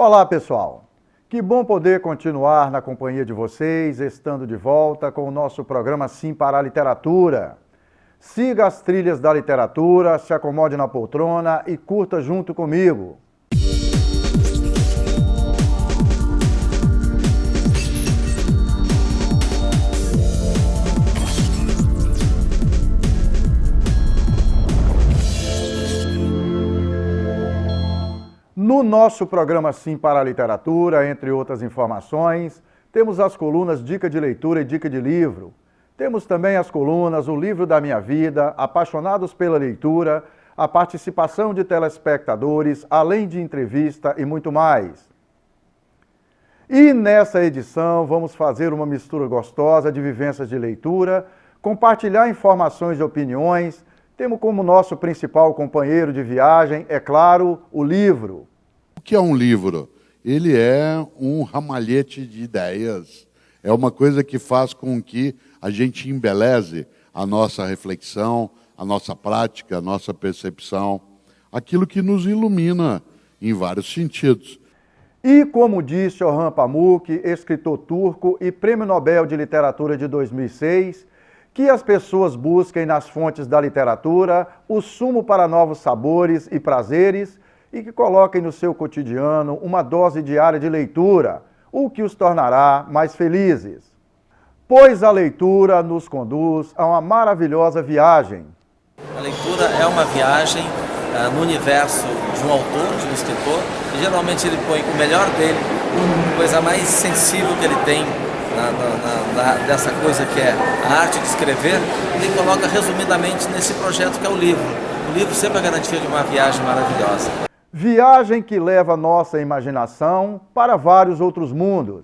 Olá, pessoal! Que bom poder continuar na companhia de vocês, estando de volta com o nosso programa Sim para a Literatura. Siga as trilhas da literatura, se acomode na poltrona e curta junto comigo. No nosso programa Sim para a Literatura, entre outras informações, temos as colunas Dica de Leitura e Dica de Livro. Temos também as colunas O Livro da Minha Vida, Apaixonados pela Leitura, a participação de telespectadores, além de entrevista e muito mais. E nessa edição vamos fazer uma mistura gostosa de vivências de leitura, compartilhar informações e opiniões. Temos como nosso principal companheiro de viagem, é claro, o livro. O que é um livro? Ele é um ramalhete de ideias. É uma coisa que faz com que a gente embeleze a nossa reflexão, a nossa prática, a nossa percepção, aquilo que nos ilumina em vários sentidos. E como disse Orhan Pamuk, escritor turco e Prêmio Nobel de Literatura de 2006, que as pessoas busquem nas fontes da literatura o sumo para novos sabores e prazeres e que coloquem no seu cotidiano uma dose diária de leitura, o que os tornará mais felizes. Pois a leitura nos conduz a uma maravilhosa viagem. A leitura é uma viagem no universo de um autor, de um escritor, e geralmente ele põe o melhor dele, a coisa mais sensível que ele tem dessa coisa que é a arte de escrever, ele coloca resumidamente nesse projeto que é o livro. O livro sempre é garantia de uma viagem maravilhosa. Viagem que leva nossa imaginação para vários outros mundos.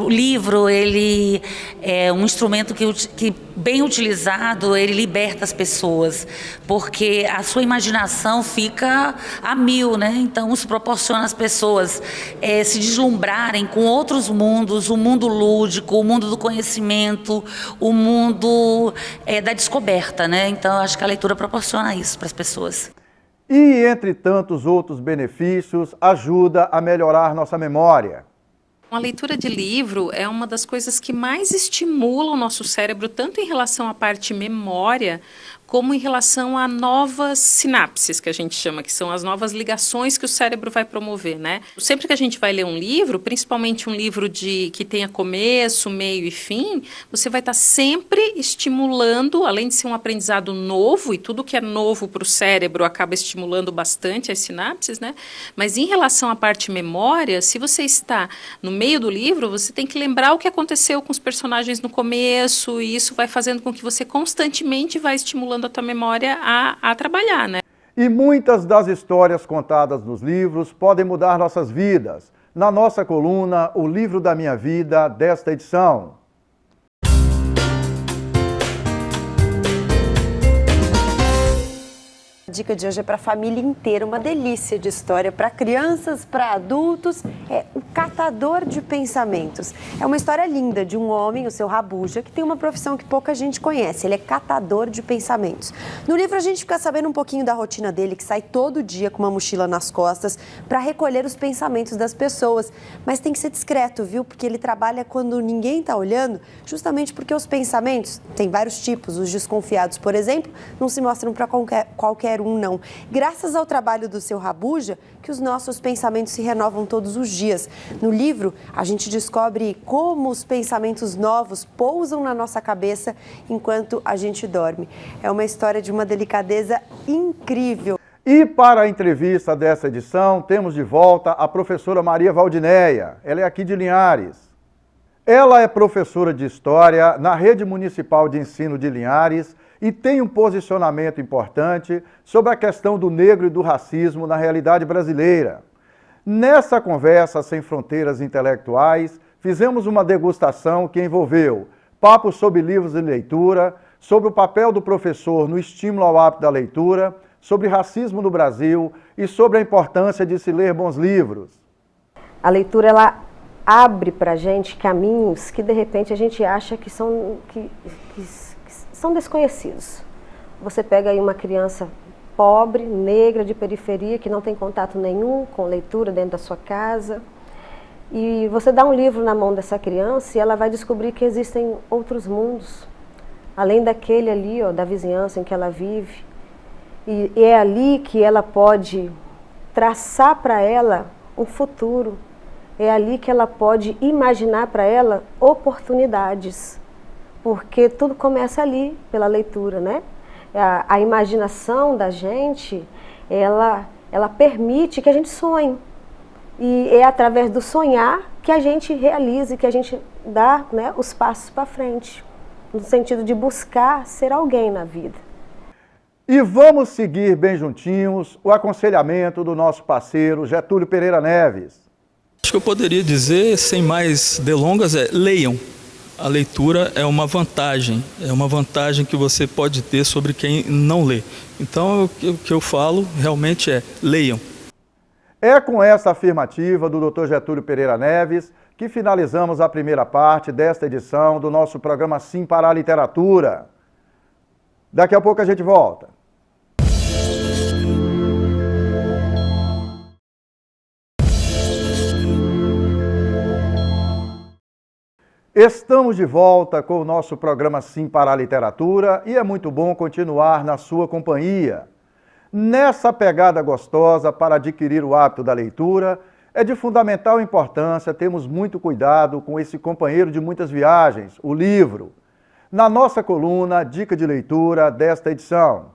O livro, ele é um instrumento que, bem utilizado, ele liberta as pessoas, porque a sua imaginação fica a mil, né? Então, isso proporciona às pessoas se deslumbrarem com outros mundos, o mundo lúdico, o mundo do conhecimento, o mundo da descoberta, né? Então, eu acho que a leitura proporciona isso para as pessoas. E, entre tantos outros benefícios, ajuda a melhorar nossa memória. A leitura de livro é uma das coisas que mais estimula o nosso cérebro, tanto em relação à parte memória, como em relação a novas sinapses, que a gente chama, que são as novas ligações que o cérebro vai promover, né? Sempre que a gente vai ler um livro, principalmente um livro que tenha começo, meio e fim, você vai estar sempre estimulando, além de ser um aprendizado novo, e tudo que é novo para o cérebro acaba estimulando bastante as sinapses, né? Mas em relação à parte memória, se você está no meio do livro, você tem que lembrar o que aconteceu com os personagens no começo, e isso vai fazendo com que você constantemente vá estimulando a tua memória a trabalhar, né? E muitas das histórias contadas nos livros podem mudar nossas vidas. Na nossa coluna, O Livro da Minha Vida, desta edição. A dica de hoje é para a família inteira, uma delícia de história para crianças, para adultos. É O Catador de Pensamentos. É uma história linda de um homem, o seu Rabuja, que tem uma profissão que pouca gente conhece. Ele é catador de pensamentos. No livro a gente fica sabendo um pouquinho da rotina dele, que sai todo dia com uma mochila nas costas para recolher os pensamentos das pessoas. Mas tem que ser discreto, viu? Porque ele trabalha quando ninguém está olhando, justamente porque os pensamentos, tem vários tipos, os desconfiados, por exemplo, não se mostram para qualquer um, não. Graças ao trabalho do seu Rabuja, que os nossos pensamentos se renovam todos os dias. No livro, a gente descobre como os pensamentos novos pousam na nossa cabeça enquanto a gente dorme. É uma história de uma delicadeza incrível. E para a entrevista dessa edição, temos de volta a professora Maria Valdinéia. Ela é aqui de Linhares. Ela é professora de História na Rede Municipal de Ensino de Linhares e tem um posicionamento importante sobre a questão do negro e do racismo na realidade brasileira. Nessa conversa sem fronteiras intelectuais, fizemos uma degustação que envolveu papos sobre livros de leitura, sobre o papel do professor no estímulo ao hábito da leitura, sobre racismo no Brasil e sobre a importância de se ler bons livros. A leitura, ela abre para a gente caminhos que de repente a gente acha que são desconhecidos. Você pega aí uma criança pobre, negra, de periferia, que não tem contato nenhum com leitura dentro da sua casa. E você dá um livro na mão dessa criança e ela vai descobrir que existem outros mundos, além daquele ali, ó, da vizinhança em que ela vive. E é ali que ela pode traçar para ela um futuro. É ali que ela pode imaginar para ela oportunidades. Porque tudo começa ali, pela leitura, né? A imaginação da gente, ela permite que a gente sonhe. E é através do sonhar que a gente realiza, que a gente dá, né, os passos para frente, no sentido de buscar ser alguém na vida. E vamos seguir bem juntinhos o aconselhamento do nosso parceiro Getúlio Pereira Neves. Acho que eu poderia dizer, sem mais delongas, leiam. A leitura é uma vantagem que você pode ter sobre quem não lê. Então, o que eu falo realmente é, leiam. É com essa afirmativa do Dr. Getúlio Pereira Neves que finalizamos a primeira parte desta edição do nosso programa Sim para a Literatura. Daqui a pouco a gente volta. Estamos de volta com o nosso programa Sim para a Literatura e é muito bom continuar na sua companhia. Nessa pegada gostosa para adquirir o hábito da leitura, é de fundamental importância termos muito cuidado com esse companheiro de muitas viagens, o livro. Na nossa coluna Dica de Leitura desta edição.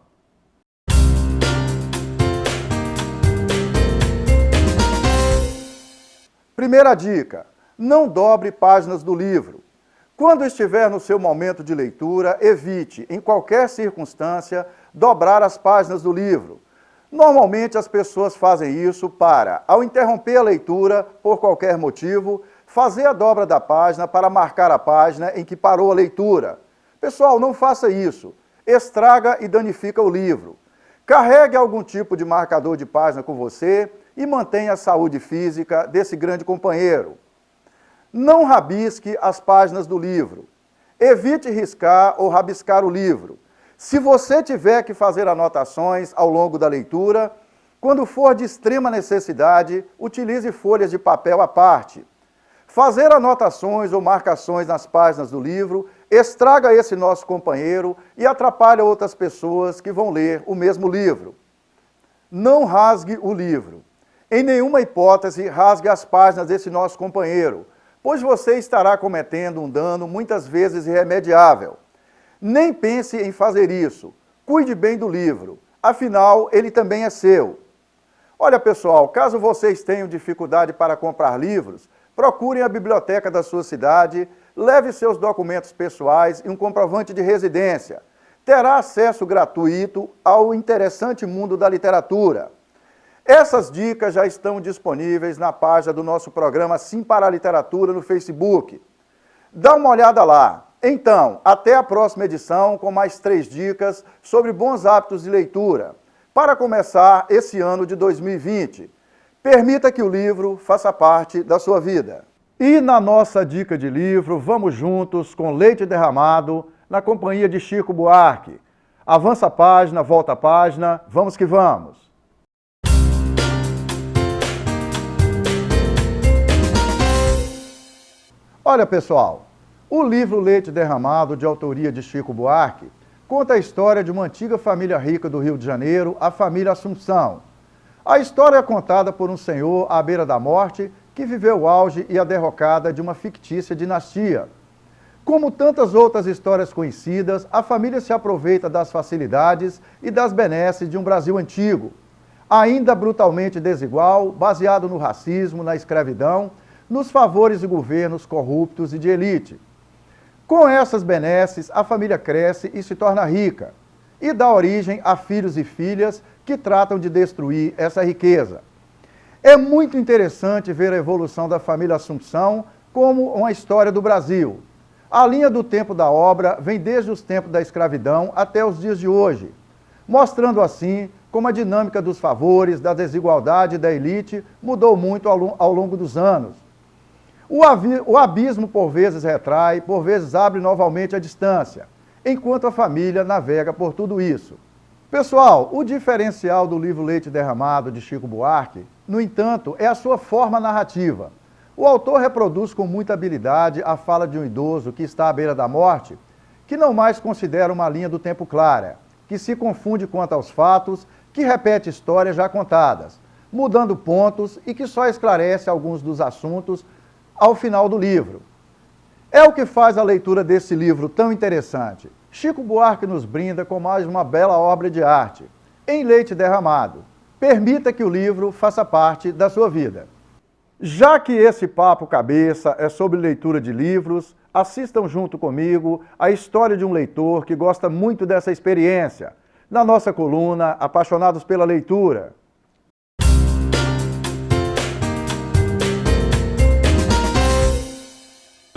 Primeira dica: não dobre páginas do livro. Quando estiver no seu momento de leitura, evite, em qualquer circunstância, dobrar as páginas do livro. Normalmente as pessoas fazem isso para, ao interromper a leitura, por qualquer motivo, fazer a dobra da página para marcar a página em que parou a leitura. Pessoal, não faça isso. Estraga e danifica o livro. Carregue algum tipo de marcador de página com você e mantenha a saúde física desse grande companheiro. Não rabisque as páginas do livro. Evite riscar ou rabiscar o livro. Se você tiver que fazer anotações ao longo da leitura, quando for de extrema necessidade, utilize folhas de papel à parte. Fazer anotações ou marcações nas páginas do livro estraga esse nosso companheiro e atrapalha outras pessoas que vão ler o mesmo livro. Não rasgue o livro. Em nenhuma hipótese, rasgue as páginas desse nosso companheiro, pois você estará cometendo um dano muitas vezes irremediável. Nem pense em fazer isso. Cuide bem do livro, afinal, ele também é seu. Olha, pessoal, caso vocês tenham dificuldade para comprar livros, procurem a biblioteca da sua cidade, leve seus documentos pessoais e um comprovante de residência. Terá acesso gratuito ao interessante mundo da literatura. Essas dicas já estão disponíveis na página do nosso programa Sim para a Literatura no Facebook. Dá uma olhada lá. Então, até a próxima edição com mais 3 dicas sobre bons hábitos de leitura, para começar esse ano de 2020. Permita que o livro faça parte da sua vida. E na nossa dica de livro, vamos juntos com Leite Derramado, na companhia de Chico Buarque. Avança a página, volta a página, vamos que vamos. Olha, pessoal, o livro Leite Derramado, de autoria de Chico Buarque, conta a história de uma antiga família rica do Rio de Janeiro, a família Assunção. A história é contada por um senhor à beira da morte que viveu o auge e a derrocada de uma fictícia dinastia. Como tantas outras histórias conhecidas, a família se aproveita das facilidades e das benesses de um Brasil antigo, ainda brutalmente desigual, baseado no racismo, na escravidão, nos favores de governos corruptos e de elite. Com essas benesses, a família cresce e se torna rica, e dá origem a filhos e filhas que tratam de destruir essa riqueza. É muito interessante ver a evolução da família Assunção como uma história do Brasil. A linha do tempo da obra vem desde os tempos da escravidão até os dias de hoje, mostrando assim como a dinâmica dos favores, da desigualdade e da elite mudou muito ao longo dos anos. O abismo por vezes retrai, por vezes abre novamente a distância, enquanto a família navega por tudo isso. Pessoal, o diferencial do livro Leite Derramado, de Chico Buarque, no entanto, é a sua forma narrativa. O autor reproduz com muita habilidade a fala de um idoso que está à beira da morte, que não mais considera uma linha do tempo clara, que se confunde quanto aos fatos, que repete histórias já contadas, mudando pontos e que só esclarece alguns dos assuntos ao final do livro. É o que faz a leitura desse livro tão interessante. Chico Buarque nos brinda com mais uma bela obra de arte, em Leite Derramado. Permita que o livro faça parte da sua vida. Já que esse papo cabeça é sobre leitura de livros, assistam junto comigo a história de um leitor que gosta muito dessa experiência, na nossa coluna Apaixonados pela Leitura.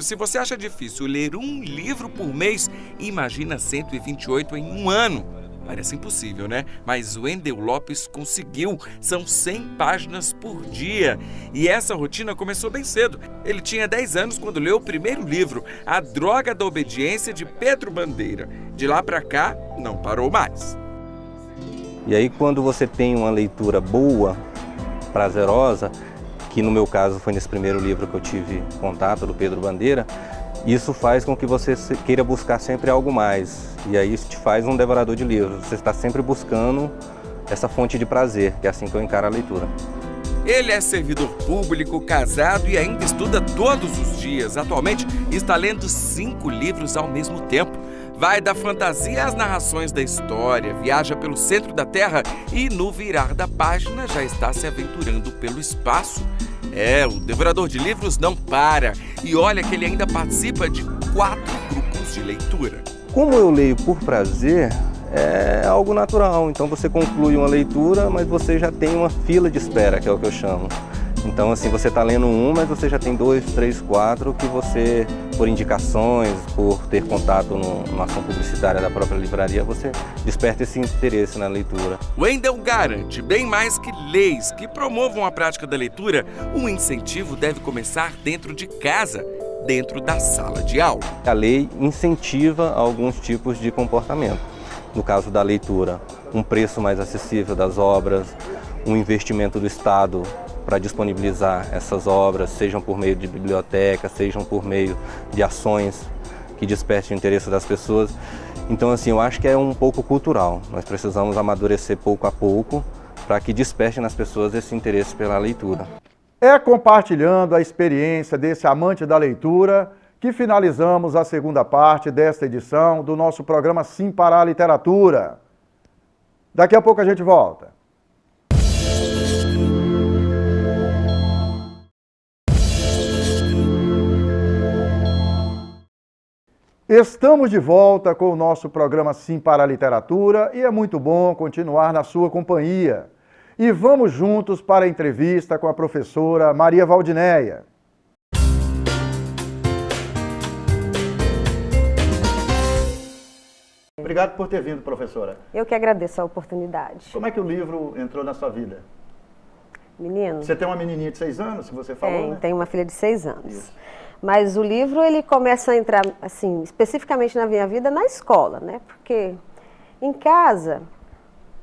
Se você acha difícil ler um livro por mês, imagina 128 em um ano. Parece impossível, né? Mas o Wendel Lopes conseguiu. São 100 páginas por dia. E essa rotina começou bem cedo. Ele tinha 10 anos quando leu o primeiro livro, A Droga da Obediência, de Pedro Bandeira. De lá pra cá, não parou mais. E aí, quando você tem uma leitura boa, prazerosa, que no meu caso foi nesse primeiro livro que eu tive contato, do Pedro Bandeira, isso faz com que você queira buscar sempre algo mais. E aí isso te faz um devorador de livros. Você está sempre buscando essa fonte de prazer, que é assim que eu encaro a leitura. Ele é servidor público, casado e ainda estuda todos os dias. Atualmente está lendo 5 livros ao mesmo tempo. Vai da fantasia às narrações da história, viaja pelo centro da Terra e, no virar da página, já está se aventurando pelo espaço. O devorador de livros não para. E olha que ele ainda participa de 4 grupos de leitura. Como eu leio por prazer, é algo natural. Então você conclui uma leitura, mas você já tem uma fila de espera, que é o que eu chamo. Então assim, você está lendo um, mas você já tem 2, 3, 4 que você, por indicações, por ter contato numa ação publicitária da própria livraria, você desperta esse interesse na leitura. Wendel garante, bem mais que leis que promovam a prática da leitura, o incentivo deve começar dentro de casa, dentro da sala de aula. A lei incentiva alguns tipos de comportamento. No caso da leitura, um preço mais acessível das obras, um investimento do Estado para disponibilizar essas obras, sejam por meio de biblioteca, sejam por meio de ações que despertem o interesse das pessoas. Então, assim, eu acho que é um pouco cultural. Nós precisamos amadurecer pouco a pouco para que desperte nas pessoas esse interesse pela leitura. É compartilhando a experiência desse amante da leitura que finalizamos a segunda parte desta edição do nosso programa Sim para a Literatura. Daqui a pouco a gente volta. Estamos de volta com o nosso programa Sim para a Literatura e é muito bom continuar na sua companhia. E vamos juntos para a entrevista com a professora Maria Valdinéia. Obrigado por ter vindo, professora. Eu que agradeço a oportunidade. Como é que o livro entrou na sua vida? Menino? Você tem uma menininha de 6 anos, você falou, né? Tenho uma filha de 6 anos. Isso. Mas o livro, ele começa a entrar, assim, especificamente na minha vida, na escola, né? Porque em casa,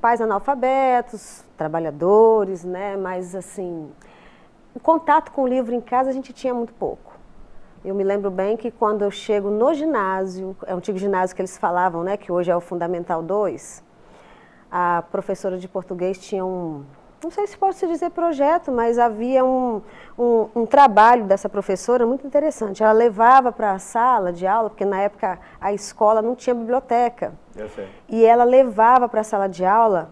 pais analfabetos, trabalhadores, né? Mas, assim, o contato com o livro em casa a gente tinha muito pouco. Eu me lembro bem que quando eu chego no ginásio, é o antigo ginásio que eles falavam, né? Que hoje é o Fundamental 2, a professora de português tinha não sei se pode se dizer projeto, mas havia um trabalho dessa professora muito interessante. Ela levava para a sala de aula, porque na época a escola não tinha biblioteca. Eu sei. E ela levava para a sala de aula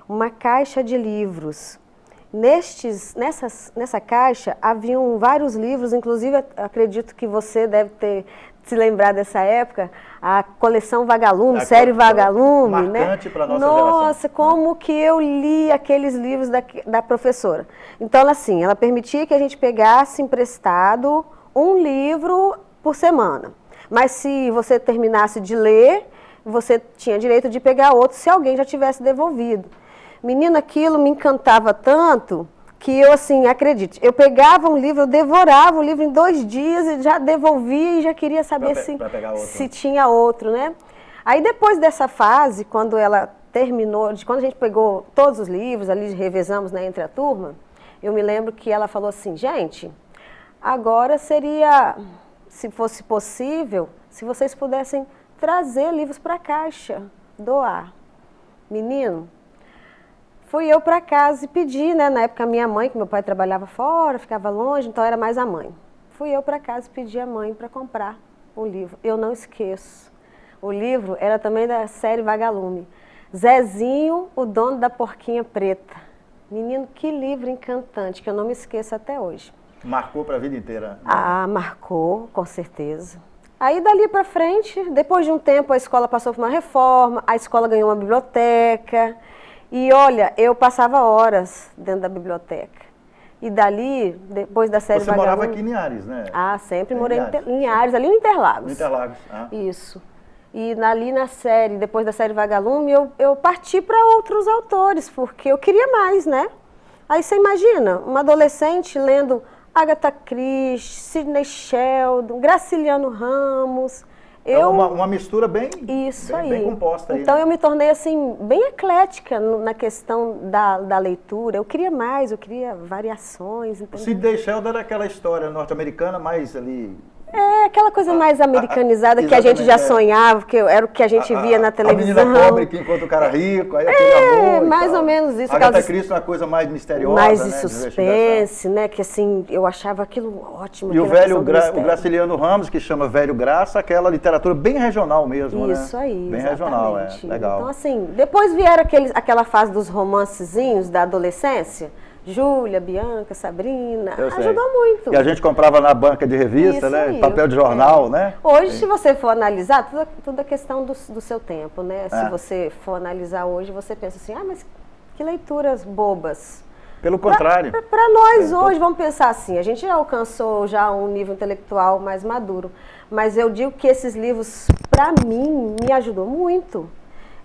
uma caixa de livros. Nessa caixa haviam vários livros, inclusive acredito que você deve ter se lembrar dessa época, a coleção Vagalume, série Vagalume, né? Marcante para a nossa Nossa, geração. como que eu li aqueles livros da professora. Então, assim, ela permitia que a gente pegasse emprestado um livro por semana. Mas se você terminasse de ler, você tinha direito de pegar outro se alguém já tivesse devolvido. Menina, aquilo me encantava tanto que eu, assim, acredite, eu pegava um livro, eu devorava o livro em 2 dias e já devolvia e já queria saber se tinha outro, né? Aí depois dessa fase, quando ela terminou, de quando a gente pegou todos os livros ali, revezamos, né, entre a turma, eu me lembro que ela falou assim, gente, agora seria, se fosse possível, se vocês pudessem trazer livros para a caixa, doar. Menino, fui eu para casa e pedi, né, na época a minha mãe, que meu pai trabalhava fora, ficava longe, então era mais a mãe. Fui eu para casa e pedi a mãe para comprar um livro. Eu não esqueço. O livro era também da série Vagalume. Zezinho, o dono da porquinha preta. Menino, que livro encantante, que eu não me esqueço até hoje. Marcou para a vida inteira. Né? Ah, marcou, com certeza. Aí dali para frente, depois de um tempo a escola passou por uma reforma, a escola ganhou uma biblioteca. E olha, eu passava horas dentro da biblioteca. E dali, depois da série Vagalume... Você morava aqui em Linhares, né? Ah, sempre morei em Linhares, ali no Interlagos. No Interlagos, ah. Isso. E ali na série, depois da série Vagalume, eu parti para outros autores, porque eu queria mais, né? Aí você imagina, uma adolescente lendo Agatha Christie, Sidney Sheldon, Graciliano Ramos... Uma mistura bem composta. Aí, então né? eu me tornei assim, bem eclética na questão da leitura. Eu queria mais, eu queria variações. O Sidney Sheldon era aquela história norte-americana, mais ali... É, aquela coisa mais americanizada que a gente já sonhava, que era o que a gente via na televisão. A menina pobre que encontra o cara rico, aí aquele amor. Mais ou menos isso. Agatha Christie é uma coisa mais misteriosa, mais de né, suspense, né? Que assim, eu achava aquilo ótimo. E o velho, o Graciliano Ramos, que chama Velho Graça, aquela literatura bem regional mesmo, isso, né? aí, bem exatamente. regional, legal. Então assim, depois vieram aquela fase dos romancezinhos da adolescência. Júlia, Bianca, Sabrina, ajudou muito. E a gente comprava na banca de revista, né? Aí, papel de jornal, né? Hoje, se você for analisar, tudo é questão do seu tempo, né? Se você for analisar hoje, você pensa assim, mas que leituras bobas. Pelo contrário. Para nós hoje, vamos pensar assim, a gente já alcançou já um nível intelectual mais maduro, mas eu digo que esses livros, para mim, me ajudou muito.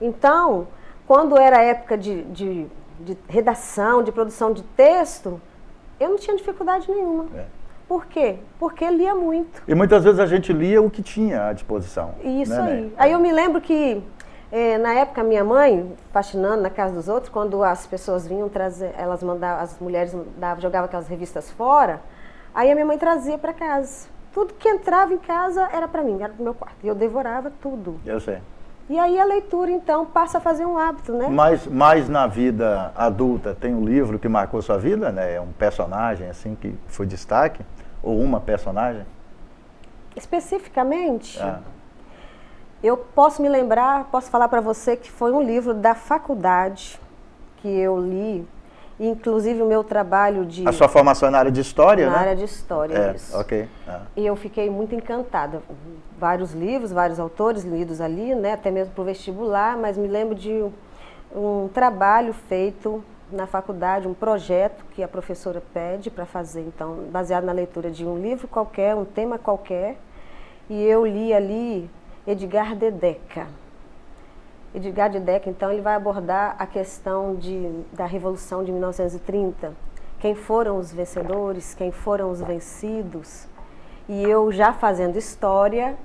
Então, quando era a época de redação, de produção de texto, eu não tinha dificuldade nenhuma. Por quê? Porque lia muito. E muitas vezes a gente lia o que tinha à disposição. Isso, né, aí. Aí eu me lembro que, na época, minha mãe, faxinando na casa dos outros, quando as pessoas vinham trazer, elas mandavam, as mulheres jogavam aquelas revistas fora, aí a minha mãe trazia para casa. Tudo que entrava em casa era para mim, era pro meu quarto. E eu devorava tudo. Eu sei. E aí a leitura, então, passa a fazer um hábito, né? Mas na vida adulta, tem um livro que marcou sua vida, né? É um personagem, assim, que foi destaque? Ou uma personagem? Especificamente, eu posso me lembrar, posso falar para você que foi um livro da faculdade que eu li, inclusive o meu trabalho de... A sua formação é na área de História, né? Na área de História, isso. Ok. E eu fiquei muito encantada. Vários livros, vários autores lidos ali, né? Até mesmo para o vestibular, mas me lembro de um trabalho feito na faculdade, um projeto que a professora pede para fazer, então, baseado na leitura de um livro qualquer, um tema qualquer, e eu li ali Edgar de Deca. Edgar de Deca, então, ele vai abordar a questão da Revolução de 1930, quem foram os vencedores, quem foram os vencidos, e eu já fazendo história,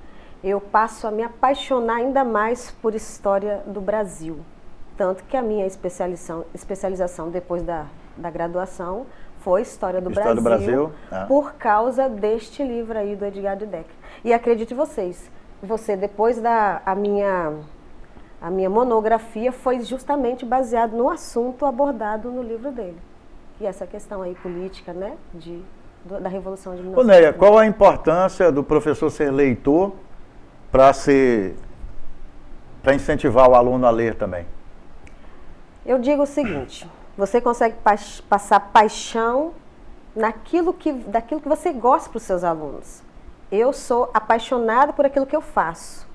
eu passo a me apaixonar ainda mais por história do Brasil. Tanto que a minha especialização depois da graduação foi História do Brasil, por causa deste livro aí do Edgar de Deca. E acredite vocês, depois a minha monografia foi justamente baseado no assunto abordado no livro dele. E essa questão aí política, né, da Revolução de 1930. Ô Neia, qual a importância do professor ser leitor para incentivar o aluno a ler também? Eu digo o seguinte, você consegue passar paixão daquilo que você gosta para os seus alunos. Eu sou apaixonada por aquilo que eu faço.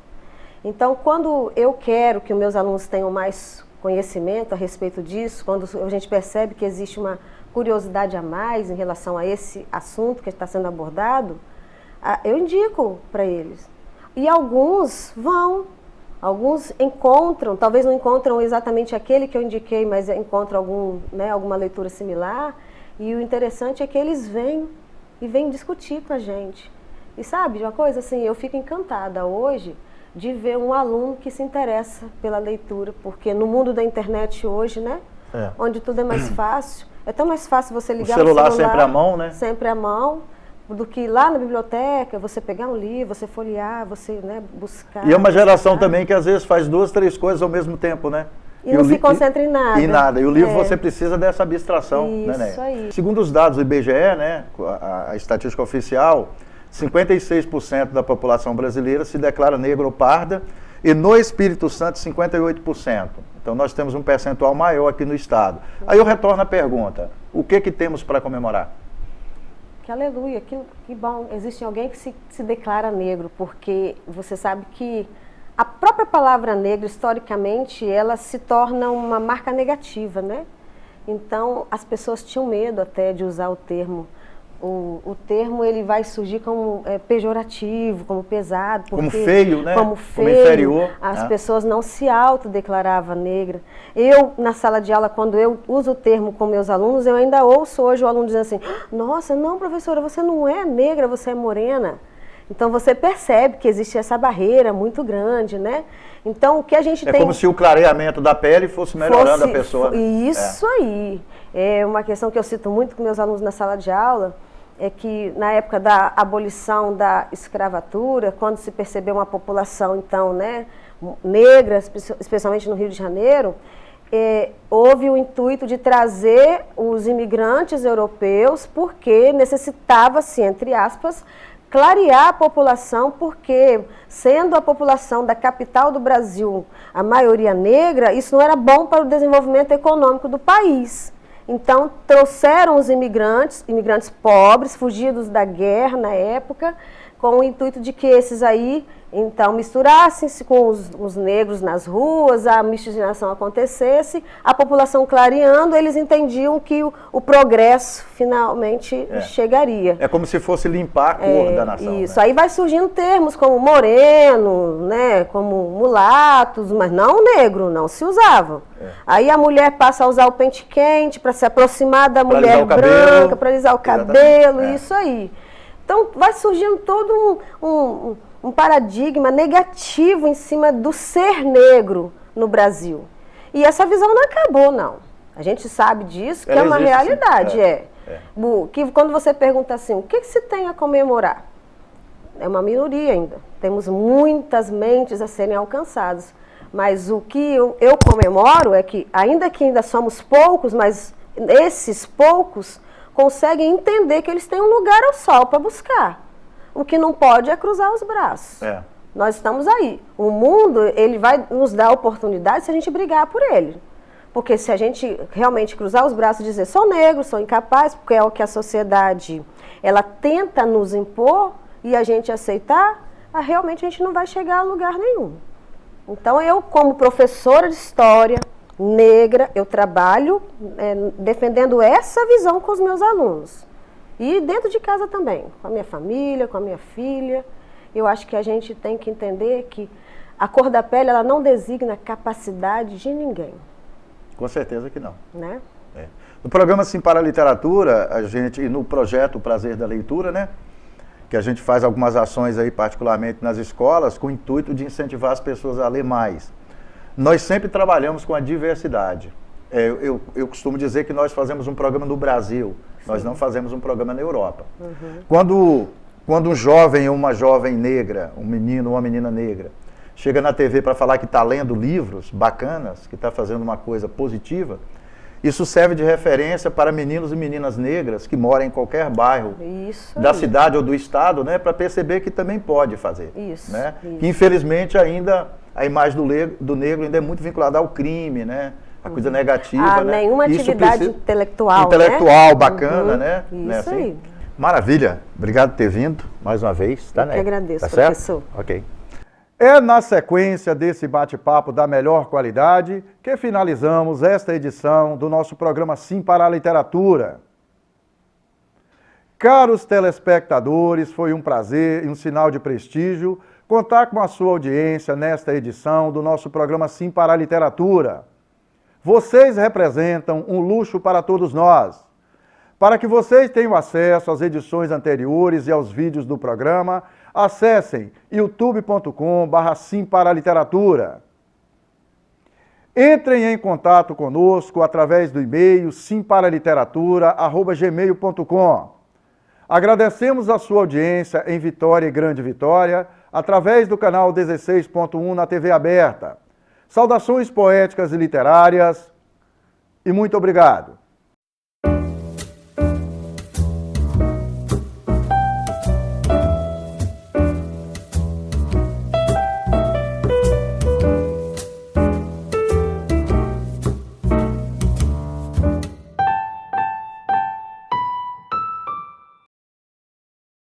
Então, quando eu quero que os meus alunos tenham mais conhecimento a respeito disso, quando a gente percebe que existe uma curiosidade a mais em relação a esse assunto que está sendo abordado, eu indico para eles. E alguns alguns encontram, talvez não encontram exatamente aquele que eu indiquei, mas encontram alguma leitura similar. E o interessante é que eles vêm discutir com a gente. E sabe, uma coisa assim, eu fico encantada hoje de ver um aluno que se interessa pela leitura, porque no mundo da internet hoje, né, onde tudo é mais fácil, é tão mais fácil você ligar o celular sempre à mão, né? Sempre à mão, do que lá na biblioteca, você pegar um livro, você folhear, você, né, buscar. E é uma geração também que às vezes faz 2, 3 coisas ao mesmo tempo, né? E não se concentra em nada. Em nada. E o livro você precisa dessa abstração, né, Néia? Isso aí. Segundo os dados do IBGE, né, a estatística oficial, 56% da população brasileira se declara negra ou parda, e no Espírito Santo 58%. Então nós temos um percentual maior aqui no estado. Aí eu retorno à pergunta, o que temos para comemorar? Que aleluia, que bom, existe alguém que se declara negro, porque você sabe que a própria palavra negro, historicamente, ela se torna uma marca negativa, né? Então, as pessoas tinham medo até de usar o termo. O termo, ele vai surgir como pejorativo, como pesado. Porque, como feio, né? Como feio. Como inferior. As pessoas não se autodeclaravam negra. Eu, na sala de aula, quando eu uso o termo com meus alunos, eu ainda ouço hoje o aluno dizendo assim, nossa, não, professora, você não é negra, você é morena. Então, você percebe que existe essa barreira muito grande, né? Então, o que a gente tem... É como se o clareamento da pele fosse melhorando a pessoa. Isso aí. É uma questão que eu cito muito com meus alunos na sala de aula, é que na época da abolição da escravatura, quando se percebeu uma população, então, né, negra, especialmente no Rio de Janeiro, houve o intuito de trazer os imigrantes europeus, porque necessitava-se, entre aspas, clarear a população, porque, sendo a população da capital do Brasil a maioria negra, isso não era bom para o desenvolvimento econômico do país. Então, trouxeram os imigrantes pobres, fugidos da guerra na época, com o intuito de que esses aí, então, misturassem-se com os negros nas ruas, a miscigenação acontecesse, a população clareando, eles entendiam que o progresso finalmente chegaria. É como se fosse limpar a cor da nação. Isso, né? Aí vai surgindo termos como moreno, né, como mulatos, mas não negro, não se usavam. Aí a mulher passa a usar o pente quente para se aproximar da mulher branca, para alisar o cabelo, isso aí. Então, vai surgindo todo um paradigma negativo em cima do ser negro no Brasil. E essa visão não acabou, não. A gente sabe disso, que é uma realidade. Que quando você pergunta assim, o que se tem a comemorar? É uma minoria ainda. Temos muitas mentes a serem alcançadas. Mas o que eu comemoro é que, ainda somos poucos, mas esses poucos conseguem entender que eles têm um lugar ao sol para buscar. O que não pode é cruzar os braços. Nós estamos aí. O mundo, ele vai nos dar oportunidade se a gente brigar por ele. Porque se a gente realmente cruzar os braços e dizer, sou negro, sou incapaz, porque é o que a sociedade ela tenta nos impor e a gente aceitar, realmente a gente não vai chegar a lugar nenhum. Então, eu, como professora de história negra, eu trabalho defendendo essa visão com os meus alunos. E dentro de casa também, com a minha família, com a minha filha. Eu acho que a gente tem que entender que a cor da pele, ela não designa a capacidade de ninguém. Com certeza que não. Né? No programa Sim para a Literatura, a gente, no projeto O Prazer da Leitura, né? Que a gente faz algumas ações aí, particularmente nas escolas, com o intuito de incentivar as pessoas a ler mais. Nós sempre trabalhamos com a diversidade. Eu costumo dizer que nós fazemos um programa no Brasil, nós não fazemos um programa na Europa. Quando um jovem ou uma jovem negra, um menino ou uma menina negra, chega na TV para falar que está lendo livros bacanas, que está fazendo uma coisa positiva, isso serve de referência para meninos e meninas negras que moram em qualquer bairro da cidade ou do estado, né, para perceber que também pode fazer. Né? Que, infelizmente, ainda a imagem do negro ainda é muito vinculada ao crime, né? A coisa negativa. Né? Nenhuma atividade intelectual. Intelectual, bacana, né? Isso aí. Maravilha. Obrigado por ter vindo mais uma vez. Tá, Eu que agradeço, tá professor. Certo? Ok. É na sequência desse bate-papo da melhor qualidade que finalizamos esta edição do nosso programa Sim para a Literatura. Caros telespectadores, foi um prazer e um sinal de prestígio contar com a sua audiência nesta edição do nosso programa Sim para a Literatura. Vocês representam um luxo para todos nós. Para que vocês tenham acesso às edições anteriores e aos vídeos do programa, acessem youtube.com/simparaliteratura. Entrem em contato conosco através do e-mail simparaliteratura@gmail.com. Agradecemos a sua audiência em Vitória e Grande Vitória, através do canal 16.1 na TV aberta. Saudações poéticas e literárias e muito obrigado.